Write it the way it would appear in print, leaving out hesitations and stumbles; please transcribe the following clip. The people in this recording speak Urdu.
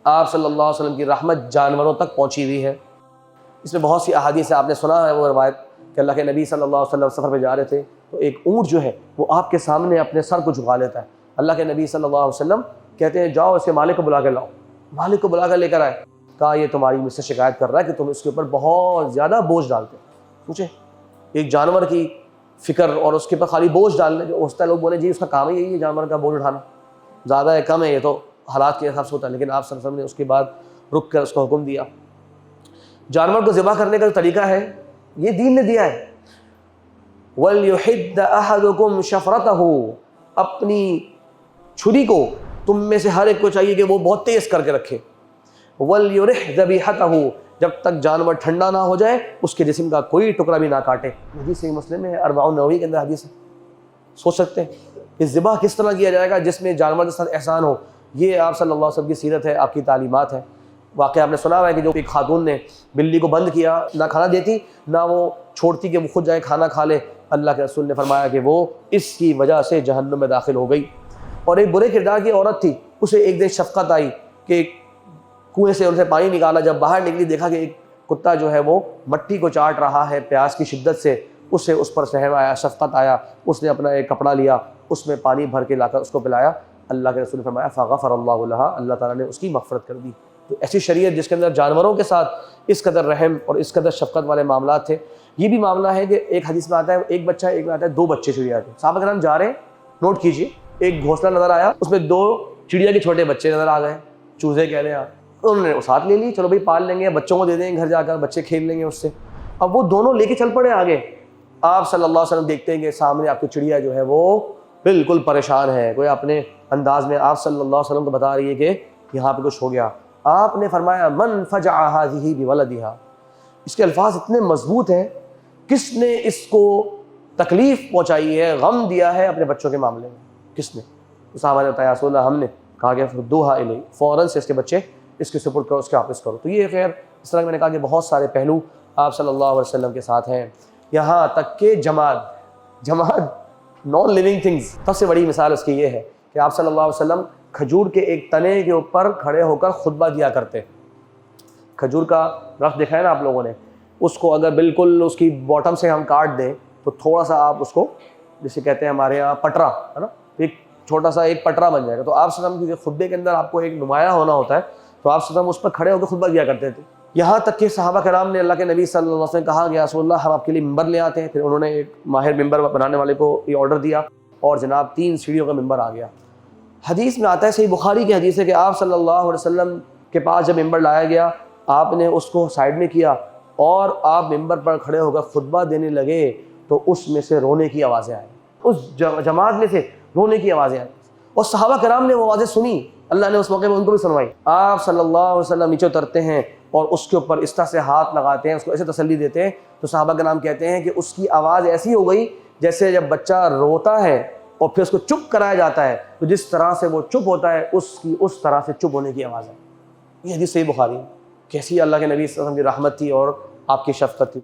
آپ صلی اللہ علیہ وسلم کی رحمت جانوروں تک پہنچی ہوئی ہے۔ اس میں بہت سی احادیث آپ نے سنا ہے وہ روایت کہ اللہ کے نبی صلی اللہ علیہ وسلم سفر پہ جا رہے تھے تو ایک اونٹ جو ہے وہ آپ کے سامنے اپنے سر کو جھکا لیتا ہے۔ اللہ کے نبی صلی اللہ علیہ وسلم کہتے ہیں جاؤ اس کے مالک کو بلا کے لاؤ۔ مالک کو بلا کر لے کر آئے، کہا یہ تمہاری مجھ سے شکایت کر رہا ہے کہ تم اس کے اوپر بہت زیادہ بوجھ ڈالتے ہو۔ پوچھیں ایک جانور کی فکر اور اس کے اوپر خالی بوجھ ڈالنے، جو ہوتا ہے لوگ بولے جی اس کا کام ہی یہی ہے جانور کا بوجھ اٹھانا، زیادہ ہے کم ہے یہ تو حالات کے حساب سے ہوتا ہے، لیکن آپ صلی اللہ علیہ وسلم نے اس کے بعد رک کر اس کو حکم دیا۔ جانور کو ذبح کرنے کا جو طریقہ ہے یہ دین نے دیا ہے۔ وَلْيُحِدَّ أَحَدُكُمْ شَفْرَتَهُ، اپنی چھری کو تم میں سے ہر ایک کو چاہیے کہ وہ بہت تیز کر کے رکھے۔ وَلْيُرِحْ ذَبِيحَتَهُ، جب تک جانور ٹھنڈا نہ ہو جائے اس کے جسم کا کوئی ٹکڑا بھی نہ کاٹے۔ حدیث صحیح مسلم میں ہے، 40 نووی کے اندر حدیث ہے۔ سوچ سکتے ہیں کہ ذبح کس طرح کیا جائے گا جس میں جانور کے ساتھ احسان ہو۔ یہ آپ صلی اللہ علیہ وسلم کی سیرت ہے، آپ کی تعلیمات ہے۔ واقعہ آپ نے سنا ہوا ہے کہ جو ایک خاتون نے بلی کو بند کیا، نہ کھانا دیتی نہ وہ چھوڑتی کہ وہ خود جائے کھانا کھا لے، اللہ کے رسول نے فرمایا کہ وہ اس کی وجہ سے جہنم میں داخل ہو گئی۔ اور ایک برے کردار کی عورت تھی، اسے ایک دن شفقت آئی کہ کنویں سے ان سے پانی نکالا، جب باہر نکلی دیکھا کہ ایک کتا جو ہے وہ مٹی کو چاٹ رہا ہے پیاس کی شدت سے، اسے اس پر رحم آیا، شفقت آیا، اس نے اپنا ایک کپڑا لیا، اس میں پانی بھر کے لا کر اس کو پلایا۔ اللہ کے رسول نے فرمایا فغفر اللہ لہا، اللہ تعالیٰ نے اس کی مغفرت کر دی۔ تو ایسی شریعت جس کے اندر جانوروں کے ساتھ اس قدر رحم اور اس قدر شفقت والے معاملات تھے۔ یہ بھی معاملہ ہے کہ ایک حدیث میں آتا ہے ایک بچہ، ایک میں آتا ہے 2 بچے چڑیا کے۔ صحابہ کرام جا رہے ہیں، نوٹ کیجئے، ایک گھونسلہ نظر آیا، اس میں 2 چڑیا کے چھوٹے بچے نظر آ گئے، چوزے کہہ لیں آپ۔ انہوں نے ساتھ لے لی، چلو بھائی پال لیں گے، بچوں کو دے دیں گے گھر جا کر، بچے کھیل لیں گے اس سے۔ اب وہ دونوں لے کے چل پڑے آگے۔ آپ صلی اللہ علیہ وسلم دیکھتے ہیں کہ سامنے آپ کی چڑیا جو ہے وہ بالکل پریشان ہے، کوئی اپنے انداز میں آپ صلی اللہ علیہ وسلم کو بتا رہی ہے کہ یہاں پہ کچھ ہو گیا۔ آپ نے فرمایا من فجع هذه بولدها، اس کے الفاظ اتنے مضبوط ہیں، کس نے اس کو تکلیف پہنچائی ہے، غم دیا ہے اپنے بچوں کے معاملے میں، کس نے؟ صحابہ نے بتایا رسول اللہ ہم نے۔ کہا کہ فردوها الی، فوراً سے اس کے بچے اس کے سپرد کرو، اس کے واپس کرو۔ تو یہ خیر اس طرح میں نے کہا کہ بہت سارے پہلو آپ صلی اللہ علیہ وسلم کے ساتھ ہیں، یہاں تک کہ جماد نان لیونگ تھنگز، سب سے بڑی مثال اس کی یہ ہے کہ آپ صلی اللہ علیہ وسلم کھجور کے ایک تنے کے اوپر کھڑے ہو کر خطبہ دیا کرتے۔ کھجور کا رخ دیکھا ہے نا آپ لوگوں نے، اس کو اگر بالکل اس کی باٹم سے ہم کاٹ دیں تو تھوڑا سا آپ اس کو جسے کہتے ہیں ہمارے یہاں پٹرا ہے نا، ایک چھوٹا سا ایک پٹرا بن جائے گا۔ تو آپ صلی اللہ علیہ وسلم کے خطبے کے اندر آپ کو ایک نمایاں ہونا ہوتا ہے، تو آپ صلی اللہ علیہ وسلم اس پر کھڑے ہو کے خطبہ دیا کرتے تھے۔ یہاں تک کہ صحابہ کرام نے اللہ کے نبی صلی اللہ علیہ وسلم کہا کہ یا رسول اللہ ہم آپ کے لیے ممبر لے آتے ہیں۔ پھر انہوں نے ایک ماہر ممبر بنانے والے کو یہ آرڈر دیا اور جناب 3 سیڑھیوں کا ممبر آ گیا۔ حدیث میں آتا ہے، صحیح بخاری کی حدیث ہے کہ آپ صلی اللہ علیہ وسلم کے پاس جب ممبر لایا گیا، آپ نے اس کو سائڈ میں کیا اور آپ ممبر پر کھڑے ہو کر خطبہ دینے لگے تو اس میں سے رونے کی آوازیں آئیں، اس جماعت میں سے رونے کی آوازیں آئیں، اور صحابہ کرام نے وہ آوازیں سنی، اللہ نے اس موقع میں ان کو بھی سنوائی۔ آپ صلی اللہ علیہ وسلم نیچے اترتے ہیں اور اس کے اوپر اس طرح سے ہاتھ لگاتے ہیں، اس کو ایسے تسلی دیتے ہیں، تو صحابہ کرام کہتے ہیں کہ اس کی آواز ایسی ہو گئی جیسے جب بچہ روتا ہے اور پھر اس کو چپ کرایا جاتا ہے تو جس طرح سے وہ چپ ہوتا ہے اس طرح سے چپ ہونے کی آواز ہے۔ یہ حدیث صحیح بخاری ہے۔ کیسی اللہ کے نبی صلی اللہ علیہ وسلم کی رحمت تھی اور آپ کی شفقت تھی۔